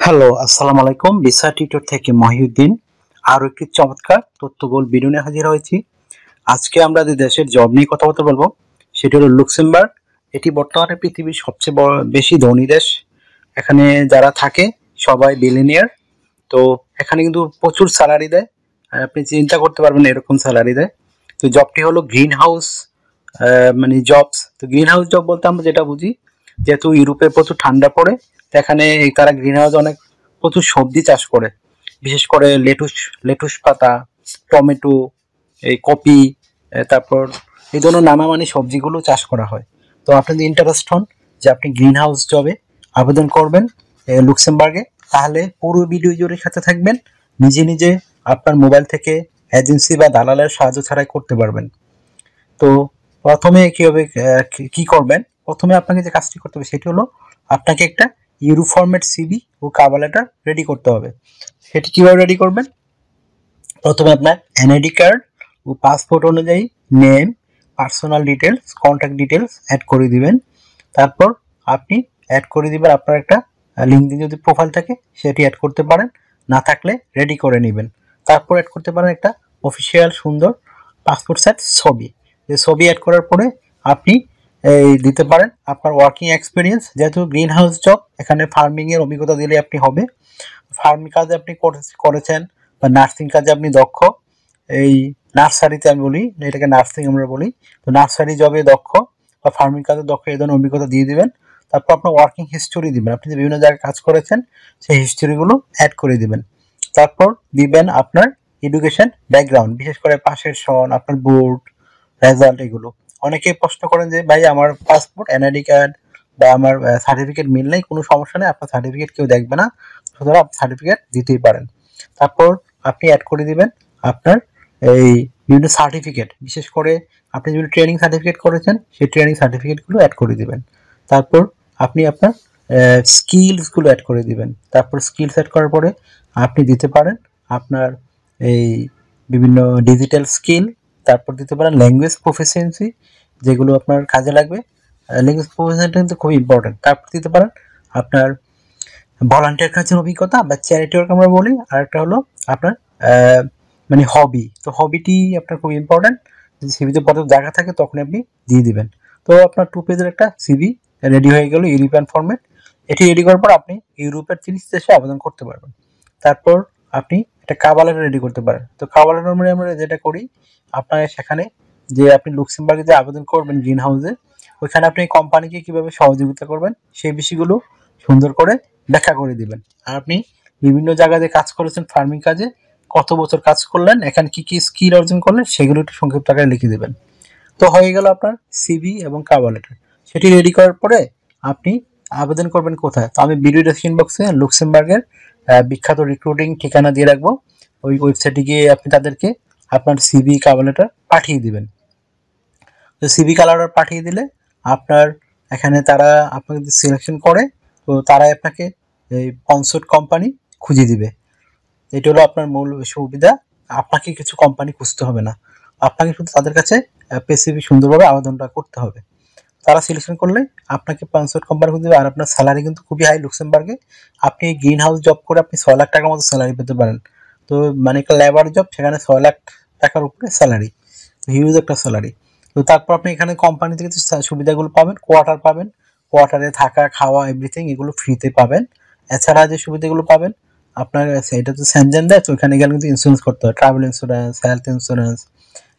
Hello, আসসালামু আলাইকুম। Visa tutor থেকে মহিউদ্দিন আরো একটি চমৎকার তথ্যবহুল ভিডিও নিয়ে হাজির হয়েছি। আজকে আমরা যে দেশের জব নিয়ে কথাবার্তা বলবো সেটি হলো লুক্সেমবার্গ। এটি বর্তমানে পৃথিবীর সবচেয়ে বড় বেশি ধনী দেশ। এখানে যারা থাকে সবাই বিলিনিয়ার। তো এখানে কিন্তু প্রচুর স্যালারি দেয়। আর আপনি চিন্তা করতে পারবেন এরকম স্যালারি দেয়। তো জবটি হলো গ্রিন হাউস মানে জবস। তো গ্রিন হাউস জব বলতে আমরা যেটা বুঝি, যেহেতু ইউরোপে প্রচুর ঠান্ডা পড়ে, তো এখানে তারা গ্রিন হাউসে অনেক প্রচুর সবজি চাষ করে, বিশেষ করে লেটুস লেটুস পাতা, টমেটো, এই কপি, তারপর এই ধরনের নানামানি সবজিগুলো চাষ করা হয়। তো আপনি যদি ইন্টারেস্ট হন যে আপনি গ্রিন হাউস জবে আবেদন করবেন লুক্সেমবার্গে, তাহলে পুরো ভিডিও জুড়ে সাথে থাকবেন। নিজে নিজে আপনার মোবাইল থেকে এজেন্সি বা দালালের সাহায্য ছাড়াই করতে পারবেন। তো প্রথমে কিভাবে কি করবেন, প্রথমে আপনাকে যে কাজটি করতে হবে সেটি হলো আপনাকে একটা ইউরো ফরম্যাট সিভি ও কভার লেটার রেডি করতে হবে। সেটি কিভাবে রেডি করবেন, প্রথমে আপনার এনআইডি কার্ড ও পাসপোর্ট অনুযায়ী name, personal details, contact details add করে দিবেন। তারপর আপনি অ্যাড করে দিবেন আপনার একটা লিঙ্কডিন যদি প্রোফাইল থাকে সেটি অ্যাড করতে পারেন, না থাকলে রেডি করে নেবেন। তারপর অ্যাড করতে পারেন একটা অফিসিয়াল সুন্দর পাসপোর্ট সাইজ ছবি। এই ছবি অ্যাড করার পরে আপনি এই দিতে পারেন আপনার ওয়ার্কিং এক্সপিরিয়েন্স। যেহেতু গ্রিন হাউস জব, এখানে ফার্মিং এর অভিজ্ঞতা দিলে আপনি হবে। ফার্মিং কাজে আপনি করেছেন বা নার্সিং কাজে আপনি দক্ষ, এই নার্সারিতে আমি বলি, এটাকে নার্সিং আমরা বলি, তো নার্সারি জবে দক্ষ বা ফার্মিং কাজে দক্ষ, এই ধরনের অভিজ্ঞতা দিয়ে দিবেন। তারপর আপনার ওয়ার্কিং হিস্টোরি দিবেন, আপনি যে বিভিন্ন জায়গায় কাজ করেছেন সেই হিস্টোরিগুলো অ্যাড করে দিবেন। তারপর দিবেন আপনার এডুকেশন ব্যাকগ্রাউন্ড, বিশেষ করে পাশের সন, আপনার বোর্ড রেজাল্ট, এগুলো। অনেকে প্রশ্ন করেন যে ভাই আমার পাসপোর্ট, এনআইডি কার্ড বা আমার সার্টিফিকেট মিল নেই। কোনো সমস্যা নেই, আপনার সার্টিফিকেট কেউ দেখবে না, সুতরাং আপনি সার্টিফিকেট দিতেই পারেন। তারপর আপনি অ্যাড করে দিবেন আপনার এই বিভিন্ন সার্টিফিকেট, বিশেষ করে আপনি যদি ট্রেনিং সার্টিফিকেট করেছেন সেই ট্রেনিং সার্টিফিকেটগুলো অ্যাড করে দিবেন। তারপর আপনি আপনার স্কিলসগুলো অ্যাড করে দিবেন। তারপর স্কিলস অ্যাড করার পরে আপনি দিতে পারেন আপনার এই বিভিন্ন ডিজিটাল স্কিল। তারপর দিতে পারেন ল্যাঙ্গুয়েজ প্রফিসিয়েন্সি, যেগুলো আপনার কাজে লাগবে। ল্যাঙ্গুয়েজ প্রফিসিয়েন্সি কিন্তু খুবই ইম্পর্টেন্ট। তারপর দিতে পারেন আপনার ভলান্টিয়ার কাজের অভিজ্ঞতা বা চ্যারিটি ওয়ার্ক আমরা বলি। আর একটা হলো আপনার মানে হবি। তো হবিটি আপনার খুব ইম্পর্টেন্ট, যদি সিভিতে পর্যাপ্ত জায়গা থাকে তখন আপনি দিয়ে দিবেন। তো আপনার 2 পেজের একটা সিভি রেডি হয়ে গেল ইউরোপিয়ান ফরম্যাট। এটি রেডি করার পর আপনি ইউরোপের 30 দেশে আবেদন করতে পারবেন। তারপর আপনি একটা কভার লেটার রেডি করতে পারেন। তো কভার লেটার মানে আমরা যেটা করি, আপনার সেখানে যে আপনি লুক্সেমবার্গে যে আবেদন করবেন গ্রিন হাউসে, ওইখানে আপনি কোম্পানিকে কিভাবে সহযোগিতা করবেন সেই বিষয়গুলো সুন্দর করে ব্যাখ্যা করে দিবেন। আর আপনি বিভিন্ন জায়গায় কাজ করেছেন, ফার্মিং কাজে কত বছর কাজ করলেন, এখানে কি কি স্কিল অর্জন করলেন, সেগুলো একটু সংক্ষিপ্ত আকারে লিখে দেবেন। তো হয়ে গেল আপনার সিভি এবং কভার লেটার। সেটি রেডি করার পরে আপনি আবেদন করবেন কোথায়, তো আমি ভিডিও ডেসক্রিপশন বক্সে লুক্সেমবার্গের বিখ্যাত রিক্রুটিং ঠিকানা দিয়ে রাখবো। ওই ওয়েবসাইটে গিয়ে আপনি তাদেরকে আপনার সিভি কভার লেটার পাঠিয়ে দিবেন। তো সিভি কভার লেটার পাঠিয়ে দিলে আপনার এখানে তারা আপনাকে সিলেকশন করে, তো তারাই আপনাকে এই কনসার্ট কোম্পানি খুঁজে দিবে। এটা হলো আপনার মূল সুবিধা। আপনাকে কিছু কোম্পানি খুঁজতে হবে না, আপনাকে শুধু তাদের কাছে স্পেসিফিক সুন্দরভাবে আবেদনটা করতে হবে। তারা সিলেকশন করলে আপনাকে কনসার্ট কোম্পানি খুঁজে দেবে। আর আপনার স্যালারি কিন্তু খুবই হাই লুক্সেমবার্গে। আপনি গ্রিন হাউস জব করে আপনি 6 লাখ টাকার মতো স্যালারি পেতে পারেন। তো মানে একটা লেবার জব, সেখানে 6 লাখ টাকার উপরে স্যালারি, হিউজ একটা স্যালারি। তো তারপর আপনি এখানে কোম্পানি থেকে সুবিধাগুলো পাবেন, কোয়ার্টার পাবেন, কোয়ার্টারে থাকা খাওয়া এভরিথিং এগুলো ফ্রিতে পাবেন। এছাড়া যে সুবিধাগুলো পাবেন, আপনার এটা তো স্যানজেন দেয়, তো ওখানে গেলে কিন্তু ইন্স্যুরেন্স করতে হয়, travel insurance, health insurance,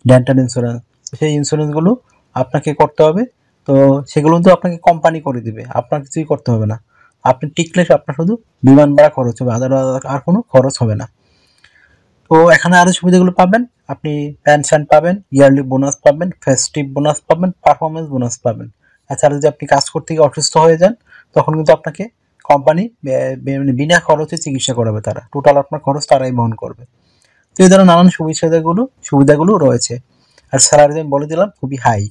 dental insurance. সেই ইন্স্যুরেন্সগুলো আপনাকে করতে হবে। তো সেগুলো কিন্তু আপনাকে কোম্পানি করে দিবে, আপনার কিছুই করতে হবে না। আপনি টিকলে আপনার শুধু বিমান ভাড়া খরচ হবে, আর কোনো খরচ হবে না। তো এখানে আরো সুবিধাগুলো পাবেন, আপনি পেনশন পাবেন, ইয়ারলি বোনাস পাবেন, ফেস্টিভ বোনাস পাবেন, পারফরমেন্স বোনাস পাবেন। এছাড়া যদি আপনি কাজ করতে গিয়ে অসুস্থ হয়ে যান, তখন কিন্তু আপনাকে কোম্পানি বিনা খরচে চিকিৎসা করাবে, তারা টোটাল আপনার খরচ তারাই বহন করবে। তো এই ধরনের নানান সুবিধাগুলো রয়েছে। আর স্যালারি আমি বলে দিলাম খুবই হাই।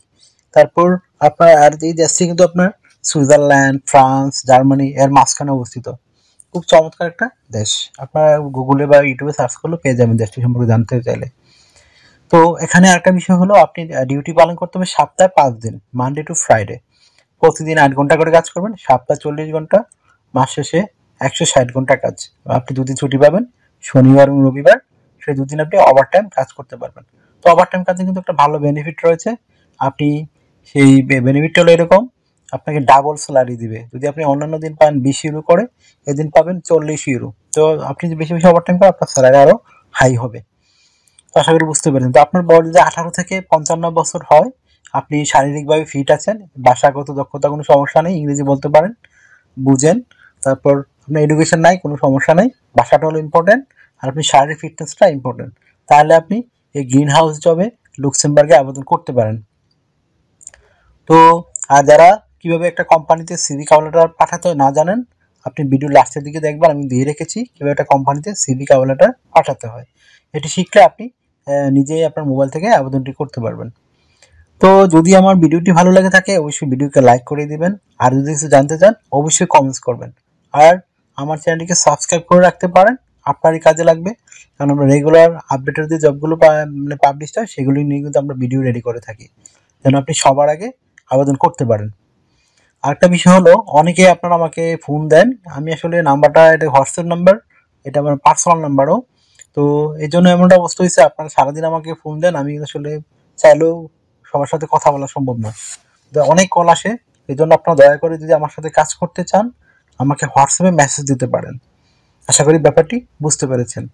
তারপর আপনার আর এই দেশটি কিন্তু আপনার সুইজারল্যান্ড, ফ্রান্স, জার্মানি এর মাঝখানে অবস্থিত। খুব চমৎকার একটা দেশ, আপনারা গুগলে বা ইউটিউবে সার্চ করলে পেয়ে যাবেন দেশটি সম্পর্কে জানতে চাইলে। তো এখানে আরেকটা বিষয় হলো, আপনি ডিউটি পালন করতে হবে সপ্তাহে 5 দিন, মানডে টু ফ্রাইডে। প্রতিদিন 8 ঘন্টা করে কাজ করবেন, সপ্তাহে 40 ঘন্টা, মাস শেষে 160 ঘন্টা কাজ। আপনি 2 দিন ছুটি পাবেন, শনিবার এবং রবিবার। সেই 2 দিন আপনি ওভারটাইম কাজ করতে পারবেন। তো ওভারটাইম কাজে কিন্তু একটা ভালো বেনিফিট রয়েছে। আপনি সেই বেনিফিটটা হলো এরকম, আপনাকে ডাবল স্যালারি দিবে। যদি আপনি অন্যান্য দিন পান 20 ইউরো করে, এদিন পাবেন 40 ইউরো। তো আপনি যদি বেশি বেশি ওভারটাইম করেন আপনার স্যালারি আরো হাই হবে। তো আশা করি বুঝতে পেরেছেন। তো আপনার বয়স যদি 18 থেকে 55 বছর হয়, আপনি শারীরিকভাবে ফিট আছেন, ভাষাগত দক্ষতা কোনো সমস্যা নেই, ইংরেজি বলতে পারেন, বুঝেন, তারপর আপনার এডুকেশন নাই, কোনো সমস্যা নেই, ভাষাটা হলো ইম্পর্টেন্ট, আর আপনি শারীরিক ফিটনেসটা ইম্পর্টেন্ট, তাহলে আপনি এই গ্রিন হাউস জবে লুক্সেমবার্গে আবেদন করতে পারেন। তো আর যারা কিভাবে একটা কোম্পানিতে সিভি কভার লেটার পাঠাতে হয় না জানেন, আপনি ভিডিও লাস্টের দিকে দেখবেন, আমি দিয়ে রেখেছি কিভাবে একটা কোম্পানিতে সিভি কভার লেটার পাঠাতে হয়। এটি শিখলে আপনি নিজেই আপনার মোবাইল থেকে আবেদনটি করতে পারবেন। তো যদি আমার ভিডিওটি ভালো লাগে থাকে অবশ্যই ভিডিওকে লাইক করে দিবেন, আর যদি কিছু জানতে চান অবশ্যই কমেন্টস করবেন, আর আমার চ্যানেলটিকে সাবস্ক্রাইব করে রাখতে পারেন, আপনারই কাজে লাগবে, কারণ আমরা রেগুলার আপডেটের যে জবগুলো মানে পাবলিশ হয় সেগুলি নিয়ে কিন্তু আমরা ভিডিও রেডি করে থাকি, যেন আপনি সবার আগে আবেদন করতে পারেন। আরেকটা বিষয় হলো, অনেকে আপনারা আমাকে ফোন দেন, আমি আসলে নাম্বারটা, এটা হোয়াটসঅ্যাপ নাম্বার, এটা আমার পার্সোনাল নাম্বারও। তো এই জন্য এমনটা অবস্থা হয়েছে, আপনারা সারাদিন আমাকে ফোন দেন, আমি আসলে চাইলেও সবার সাথে কথা বলা সম্ভব না, অনেক কল আসে। এই জন্য আপনারা দয়া করে যদি আমার সাথে কাজ করতে চান আমাকে হোয়াটসঅ্যাপে মেসেজ দিতে পারেন। আশা করি ব্যাপারটি বুঝতে পেরেছেন।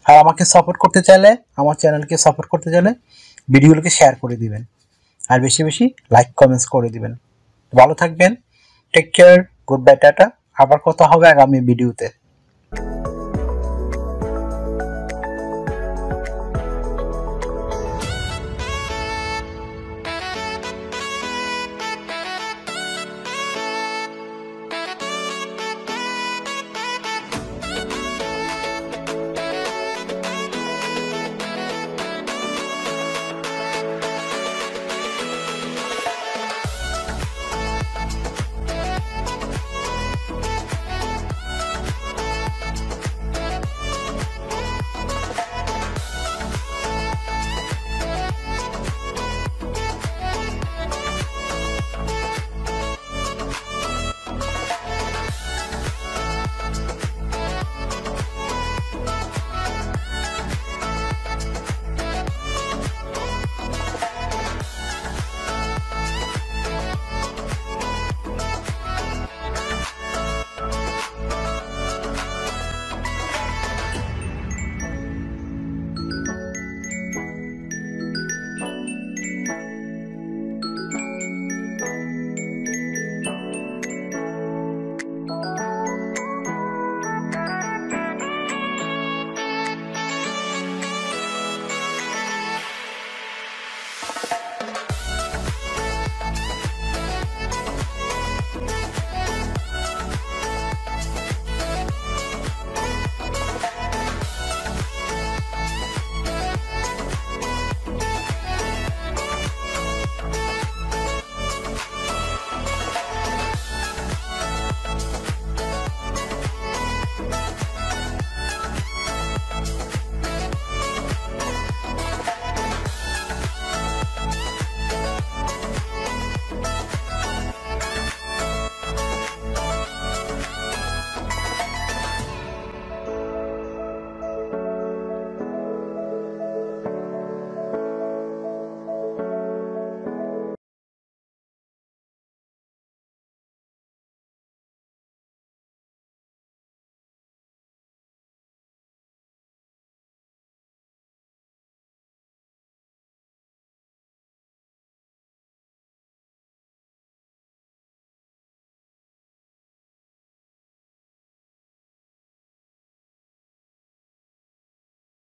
আর আমাকে সাপোর্ট করতে চাইলে, আমার চ্যানেলকে সাপোর্ট করতে চাইলে ভিডিওগুলোকে শেয়ার করে দিবেন, আর বেশি বেশি লাইক কমেন্টস করে দিবেন। ভালো থাকবেন, take care, goodbye, tata. আবার কথা হবে আগামী ভিডিওতে।